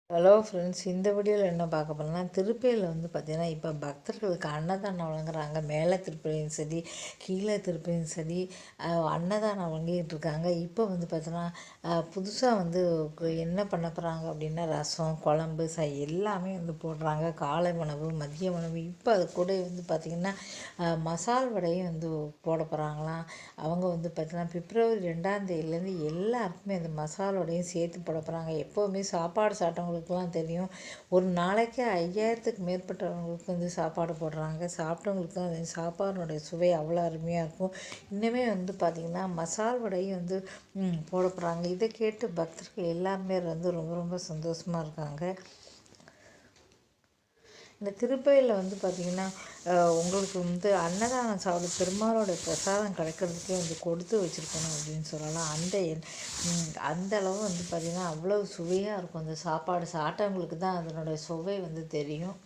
Hello friends, இந்த வீடியோவில் என்ன பார்க்க போகிறோம்னா, திருப்பதியில் வந்து பார்த்திங்கன்னா இப்போ பக்தர்களுக்கு அன்னதானம் வழங்குறாங்க. மேலே திருப்பதியும் சரி, கீழே திருப்பதியும் சரி, அன்னதானம் வழங்கிட்டு இருக்காங்க. இப்போ வந்து பார்த்தீங்கன்னா புதுசாக வந்து என்ன பண்ண போகிறாங்க அப்படின்னா, ரசம், குழம்பு, எல்லாமே வந்து போடுறாங்க. காலை உணவு, மதிய உணவு. இப்போ அது கூட வந்து பார்த்திங்கன்னா மசால் வடையும் வந்து போட போகிறாங்களாம். அவங்க வந்து பார்த்திங்கன்னா பிப்ரவரி 2ஆம் தேதியிலேருந்து எல்லாருக்குமே அந்த மசால் வடையும் சேர்த்து போட போகிறாங்க. எப்போவுமே சாப்பாடு சாப்பிட்டவங்களுக்குலாம் தெரியும், ஒரு நாளைக்கு 5000த்துக்கு மேற்பட்டவங்களுக்கு வந்து சாப்பாடு போடுறாங்க. சாப்பிட்டவங்களுக்கு தான் அந்த சாப்பாடுனுடைய சுவை அவ்வளோ அருமையாக இருக்கும். இன்னுமே வந்து பார்த்திங்கன்னா மசால் வடையும் வந்து போட போகிறாங்க. இதை கேட்டு பக்தர்கள் எல்லாருமே வந்து ரொம்ப ரொம்ப சந்தோஷமாக இருக்காங்க. இந்த திருப்பதியில் வந்து பார்த்திங்கன்னா உங்களுக்கு வந்து அன்னதானம் சாப்பிட பெருமாளோட பிரசாதம் கிடைக்கிறதுக்கே வந்து கொடுத்து வச்சுருக்கணும் அப்படின்னு சொல்லலாம். அந்த அளவு வந்து பார்த்திங்கன்னா அவ்வளோ சுவையாக இருக்கும். அந்த சாப்பாடு சாப்பிட்டவங்களுக்கு தான் அதனுடைய சுவை வந்து தெரியும்.